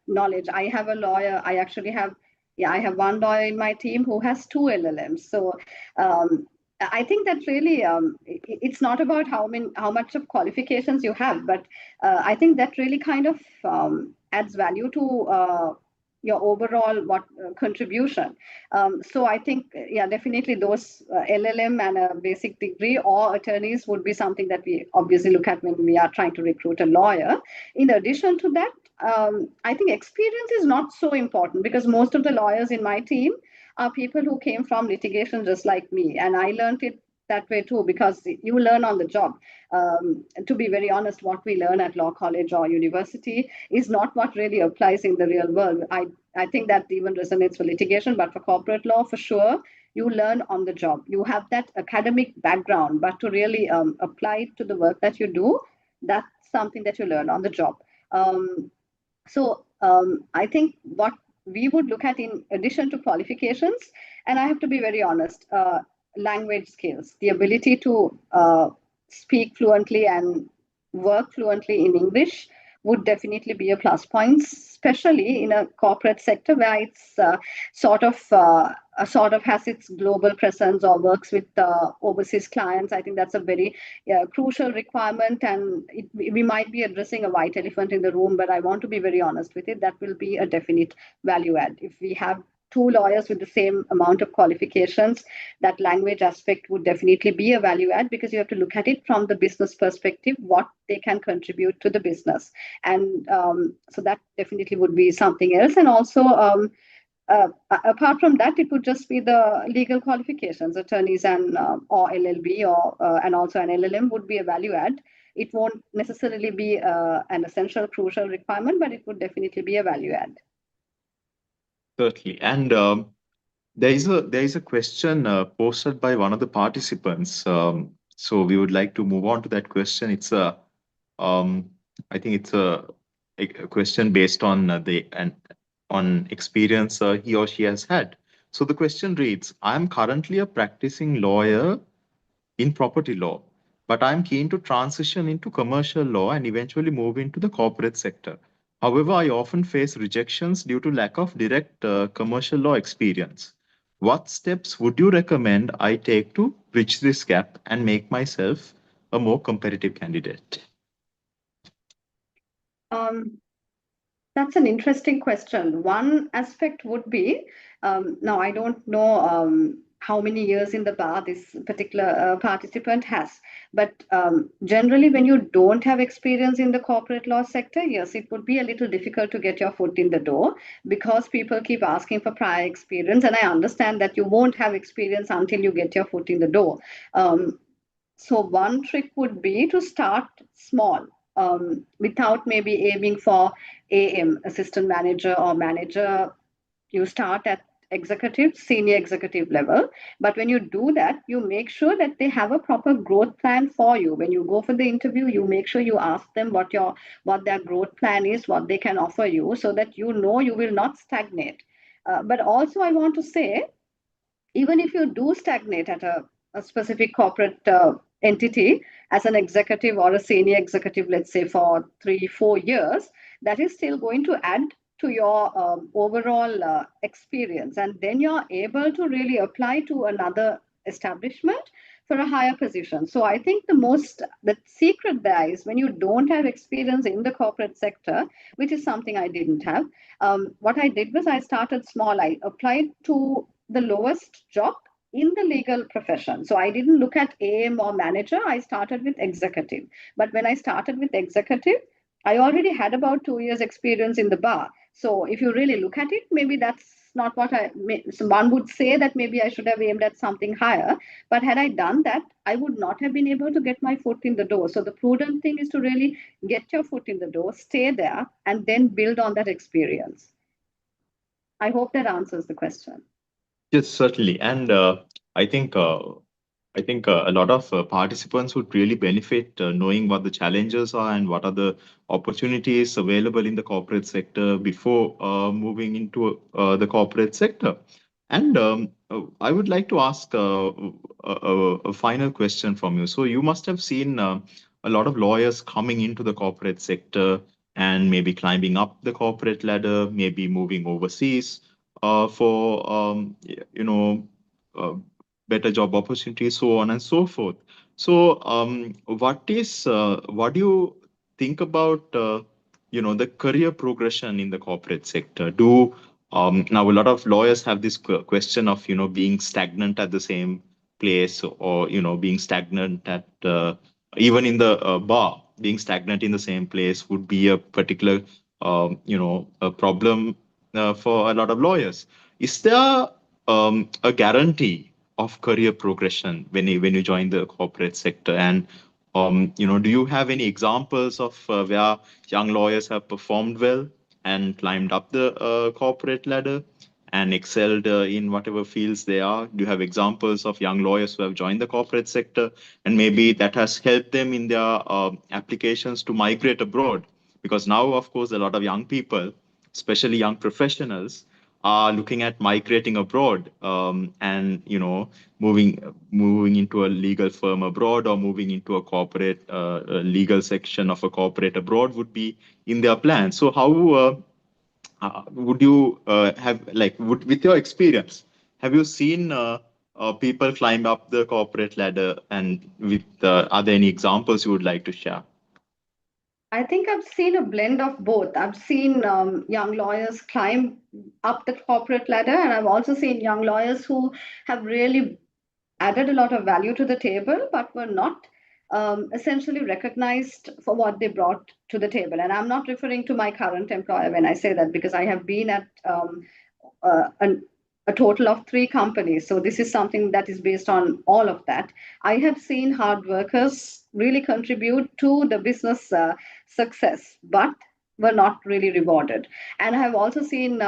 knowledge. I have a lawyer, I actually have, yeah, I have one lawyer in my team who has two LLMs. So I think that really it's not about how much of qualifications you have, but I think that really kind of adds value to your overall contribution. So I think, yeah, definitely those LLM and a basic degree or attorneys would be something that we obviously look at when we are trying to recruit a lawyer. In addition to that, I think experience is not so important, because most of the lawyers in my team are people who came from litigation just like me, and I learned it that way too, because you learn on the job. To be very honest, what we learn at law college or university is not what really applies in the real world. I think that even resonates for litigation, but for corporate law, for sure, you learn on the job. You have that academic background, but to really apply it to the work that you do, that's something that you learn on the job. So I think what we would look at in addition to qualifications, and I have to be very honest, language skills, the ability to speak fluently and work fluently in English would definitely be a plus point, especially in a corporate sector where it's sort of has its global presence or works with overseas clients. I think that's a very crucial requirement, and we might be addressing a white elephant in the room, but I want to be very honest with it. That will be a definite value add. If we have two lawyers with the same amount of qualifications, that language aspect would definitely be a value add, because you have to look at it from the business perspective, what they can contribute to the business. And so that definitely would be something else. And also, apart from that, it would just be the legal qualifications, attorneys and or LLB or and also an LLM would be a value add. It won't necessarily be an essential, crucial requirement, but it would definitely be a value add. Certainly. And there is a question posted by one of the participants. So we would like to move on to that question. It's a I think it's a question based on on experience he or she has had. So the question reads: I am currently a practicing lawyer in property law, but I'm keen to transition into commercial law and eventually move into the corporate sector. However, I often face rejections due to lack of direct commercial law experience. What steps would you recommend I take to bridge this gap and make myself a more competitive candidate? Um, That's an interesting question. One aspect would be, now I don't know how many years in the bar this particular participant has, but generally when you don't have experience in the corporate law sector, yes, it would be a little difficult to get your foot in the door, because people keep asking for prior experience, and I understand that you won't have experience until you get your foot in the door. So one trick would be to start small, without maybe aiming for AM, assistant manager or manager. You start at executive, senior executive level. But when you do that, you make sure that they have a proper growth plan for you. When you go for the interview, you make sure you ask them what their growth plan is, what they can offer you, so that you know you will not stagnate. But also, I want to say, even if you do stagnate at a specific corporate entity as an executive or a senior executive, let's say for 3-4 years, that is still going to add to your overall experience. And then you're able to really apply to another establishment for a higher position. So I think the secret there is, when you don't have experience in the corporate sector, which is something I didn't have, what I did was I started small. I applied to the lowest job in the legal profession. So I didn't look at AM or manager. I started with executive. But when I started with executive, I already had about 2 years experience in the bar. So if you really look at it, maybe that's not what so one would say that maybe I should have aimed at something higher. But had I done that, I would not have been able to get my foot in the door. So the prudent thing is to really get your foot in the door, stay there, and then build on that experience. I hope that answers the question. Yes, certainly. And I think a lot of participants would really benefit knowing what the challenges are and what are the opportunities available in the corporate sector before moving into the corporate sector. And I would like to ask a final question from you. So you must have seen a lot of lawyers coming into the corporate sector and maybe climbing up the corporate ladder, maybe moving overseas for uh, better job opportunities, so on and so forth. So, what do you think about the career progression in the corporate sector? Do Now a lot of lawyers have this question of being stagnant at the same place, or being stagnant at even in the bar, being stagnant in the same place would be a particular a problem for a lot of lawyers. Is there a guarantee of career progression when you join the corporate sector? And do you have any examples of where young lawyers have performed well and climbed up the corporate ladder and excelled in whatever fields they are? Do you have examples of young lawyers who have joined the corporate sector and maybe that has helped them in their applications to migrate abroad? Because now, of course, a lot of young people, especially young professionals, are looking at migrating abroad, and moving into a legal firm abroad, or moving into a corporate legal section of a corporate abroad would be in their plan. So how would you with your experience, have you seen people climb up the corporate ladder? And are there any examples you would like to share? I think I've seen a blend of both. I've seen young lawyers climb up the corporate ladder, and I've also seen young lawyers who have really added a lot of value to the table, but were not essentially recognized for what they brought to the table. And I'm not referring to my current employer when I say that, because I have been at uh, an, a total of 3 companies. So this is something that is based on all of that. I have seen hard workers really contribute to the business success, but were not really rewarded. And I have also seen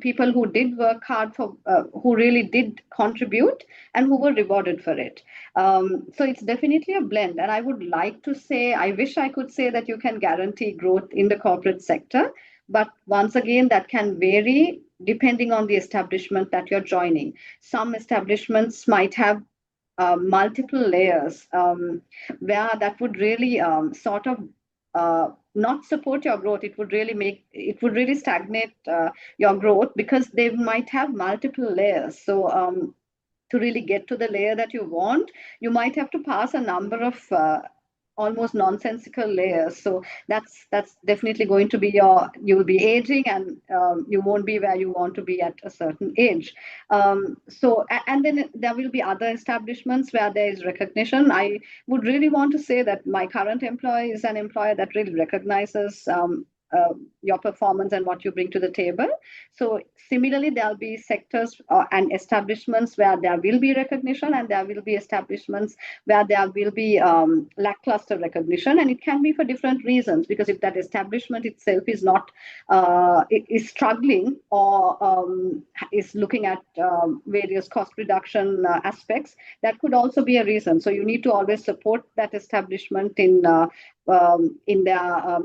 people who did work hard for, who really did contribute and who were rewarded for it. So it's definitely a blend. And I would like to say, I wish I could say that you can guarantee growth in the corporate sector. But once again, that can vary depending on the establishment that you're joining. Some establishments might have multiple layers where that would really sort of not support your growth. It would really stagnate your growth, because they might have multiple layers. So to really get to the layer that you want, you might have to pass a number of almost nonsensical layers. So that's definitely going to be you will be aging, and you won't be where you want to be at a certain age. And then there will be other establishments where there is recognition. I would really want to say that my current employer is an employer that really recognizes your performance and what you bring to the table. So similarly, there'll be sectors and establishments where there will be recognition, and there will be establishments where there will be lackluster recognition, and it can be for different reasons. Because if that establishment itself is not is struggling, or is looking at various cost reduction aspects, that could also be a reason. So you need to always support that establishment in their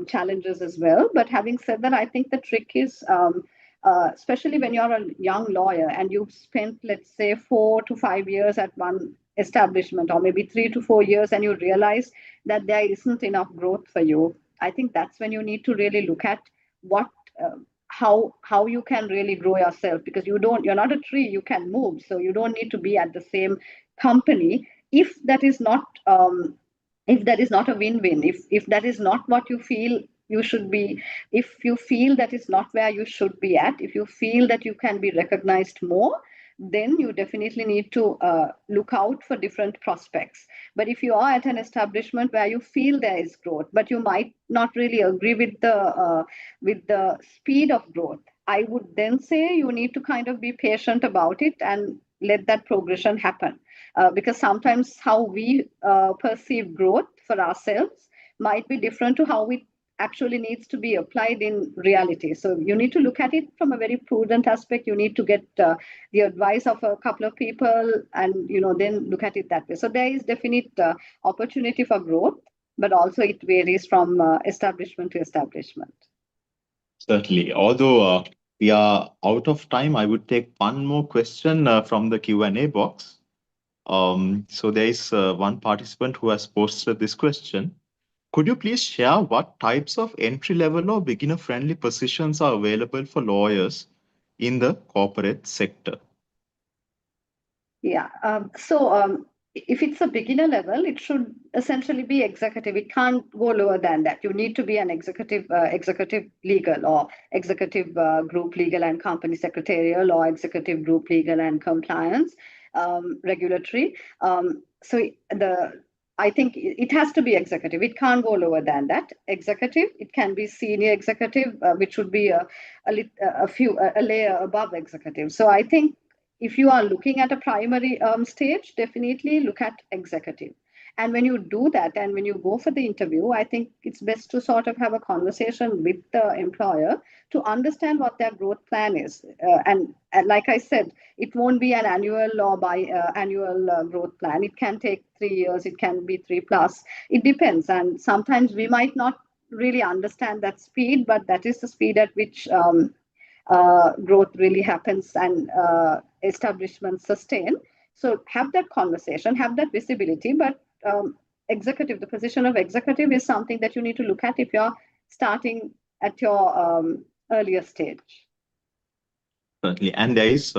challenges as well. But having said that, I think the trick is, especially when you're a young lawyer and you've spent, let's say, 4 to 5 years at one establishment, or maybe 3 to 4 years, and you realize that there isn't enough growth for you. I think that's when you need to really look at what how you can really grow yourself, because you're not a tree, you can move. So you don't need to be at the same company if that is not a win-win, if that is not what you feel you should be, if you feel that is not where you should be at, if you feel that you can be recognized more, then you definitely need to look out for different prospects. But if you are at an establishment where you feel there is growth, but you might not really agree with the speed of growth, I would then say you need to kind of be patient about it and let that progression happen. Because sometimes how we perceive growth for ourselves might be different to how it actually needs to be applied in reality. So you need to look at it from a very prudent aspect. You need to get the advice of a couple of people, and then look at it that way. So there is definite opportunity for growth, but also it varies from establishment to establishment. Certainly. Although we are out of time, I would take one more question from the Q&A box. So there is one participant who has posted this question. Could you please share what types of entry-level or beginner-friendly positions are available for lawyers in the corporate sector? Yeah. If it's a beginner level, it should essentially be executive. It can't go lower than that. You need to be an executive legal, or executive group legal and company secretarial, or executive group legal and compliance, regulatory. I think it has to be executive. It can't go lower than that. Executive. It can be senior executive, which would be a layer above executive. So I think if you are looking at a primary stage, definitely look at executive. And when you do that, and when you go for the interview, I think it's best to sort of have a conversation with the employer to understand what their growth plan is. And like I said, it won't be an annual or biannual growth plan. It can take 3 years, it can be 3+. It depends. And sometimes we might not really understand that speed, but that is the speed at which growth really happens, and establishments sustain. So have that conversation, have that visibility. But the position of executive is something that you need to look at if you're starting at your earlier stage. Certainly. And there is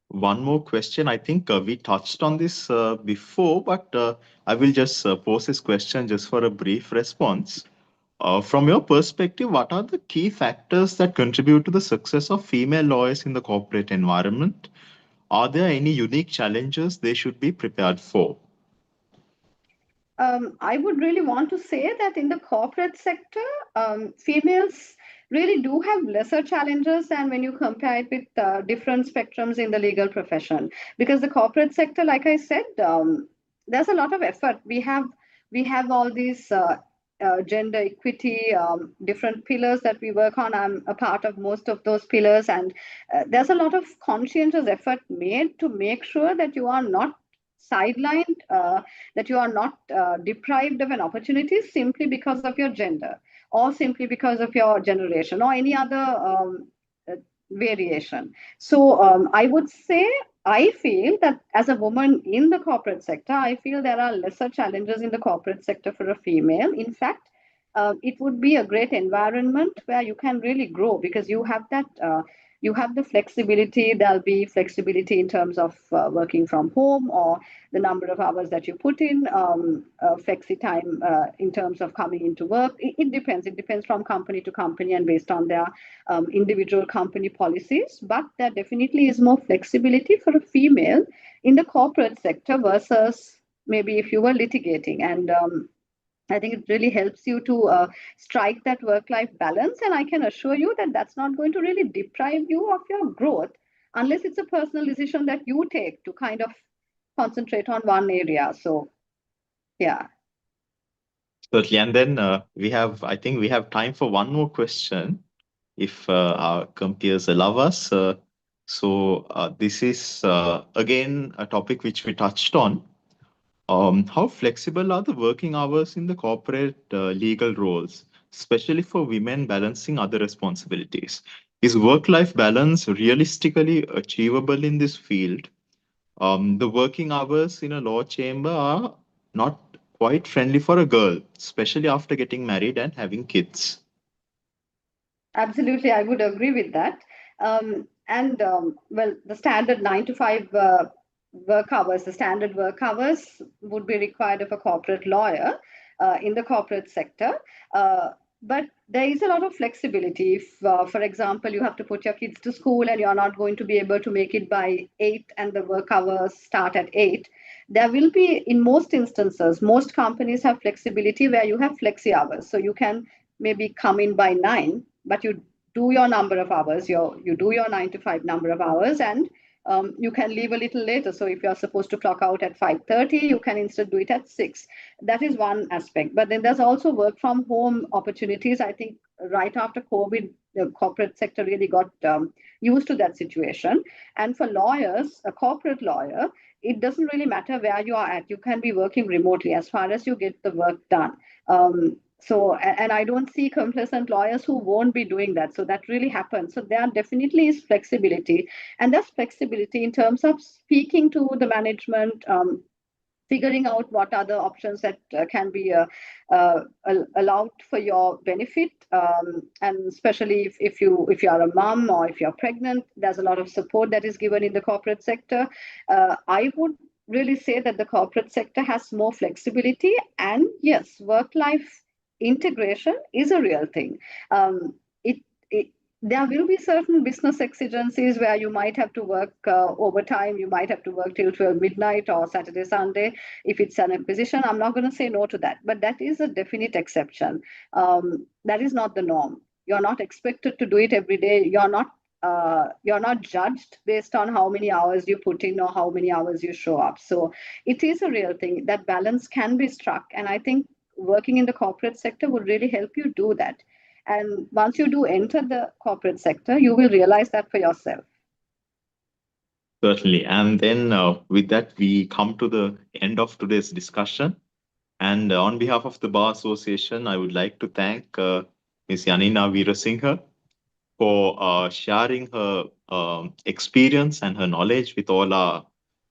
one more question. I think we touched on this before, but I will just pose this question just for a brief response. From your perspective, what are the key factors that contribute to the success of female lawyers in the corporate environment? Are there any unique challenges they should be prepared for? I would really want to say that in the corporate sector, females really do have lesser challenges than when you compare it with different spectrums in the legal profession. Because the corporate sector, like I said, there's a lot of effort. We have all these gender equity, different pillars that we work on. I'm a part of most of those pillars, and there's a lot of conscientious effort made to make sure that you are not sidelined, that you are not deprived of an opportunity simply because of your gender or simply because of your generation or any other uh, variation. So I would say I feel that as a woman in the corporate sector, I feel there are lesser challenges in the corporate sector for a female. In fact, it would be a great environment where you can really grow because you have that. You have the flexibility. There'll be flexibility in terms of working from home or the number of hours that you put in, flexi time in terms of coming into work. It depends. It depends from company to company and based on their individual company policies. But there definitely is more flexibility for a female in the corporate sector versus maybe if you were litigating. And I think it really helps you to strike that work life balance. And I can assure you that that's not going to really deprive you of your growth unless it's a personal decision that you take to kind of concentrate on one area. So, yeah. Certainly. And then I think we have time for one more question, if our compeers allow us. This is again a topic which we touched on. How flexible are the working hours in the corporate legal roles, especially for women balancing other responsibilities? Is work-life balance realistically achievable in this field? The working hours in a law chamber are not quite friendly for a girl, especially after getting married and having kids. Absolutely, I would agree with that. Well, the standard 9 to 5 work hours, the standard work hours would be required of a corporate lawyer in the corporate sector. Uh, but there is a lot of flexibility. If, for example, you have to put your kids to school and you're not going to be able to make it by 8 and the work hours start at 8, there will be, in most instances, most companies have flexibility where you have flexi hours. So you can maybe come in by 9, but you do your number of hours, you do your 9 to 5 number of hours, and you can leave a little later. So if you're supposed to clock out at 5:30, you can instead do it at 6. That is one aspect. But then there's also work from home opportunities. I think right after COVID, the corporate sector really got used to that situation. And for lawyers, a corporate lawyer, it doesn't really matter where you are at. You can be working remotely as far as you get the work done. And I don't see complacent lawyers who won't be doing that. So that really happens. So there definitely is flexibility. And there's flexibility in terms of speaking to the management, figuring out what other options that can be allowed for your benefit, and especially if you are a mom or if you're pregnant, there's a lot of support that is given in the corporate sector. I would really say that the corporate sector has more flexibility, and yes, work life integration is a real thing. It, it there will be certain business exigencies where you might have to work overtime. You might have to work till 12 midnight or Saturday, Sunday. If it's an acquisition, I'm not going to say no to that. But that is a definite exception. That is not the norm. You're not expected to do it every day. You're not judged based on how many hours you put in or how many hours you show up. So it is a real thing. That balance can be struck. And I think working in the corporate sector would really help you do that. And once you do enter the corporate sector, you will realize that for yourself. Certainly. And then with that, we come to the end of today's discussion. And on behalf of the Bar Association, I would like to thank Ms. Yanina Veerasinghe for sharing her experience and her knowledge with all our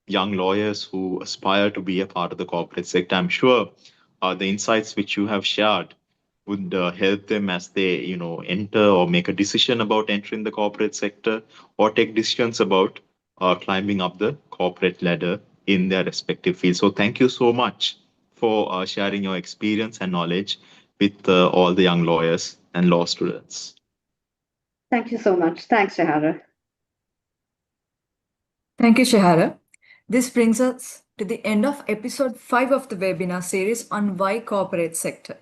young lawyers who aspire to be a part of the corporate sector. I'm sure the insights which you have shared would help them as they, enter or make a decision about entering the corporate sector or take decisions about climbing up the corporate ladder in their respective fields. So thank you so much for sharing your experience and knowledge with all the young lawyers and law students. Thank you so much. Thanks, Shahara. Thank you, Shahara. This brings us to the end of episode 5 of the webinar series on why corporate sector.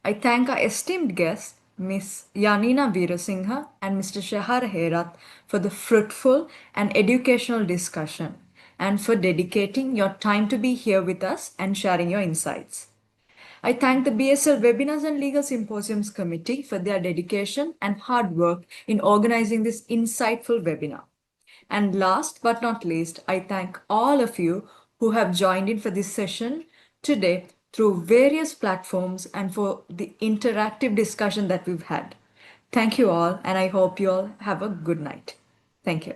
I thank our esteemed guests, Ms. Yanina Veerasinghe and Mr. Shahar Herat, for the fruitful and educational discussion and for dedicating your time to be here with us and sharing your insights. I thank the BSL Webinars and Legal Symposiums Committee for their dedication and hard work in organizing this insightful webinar. And last but not least, I thank all of you who have joined in for this session today through various platforms and for the interactive discussion that we've had. Thank you all, and I hope you all have a good night. Thank you.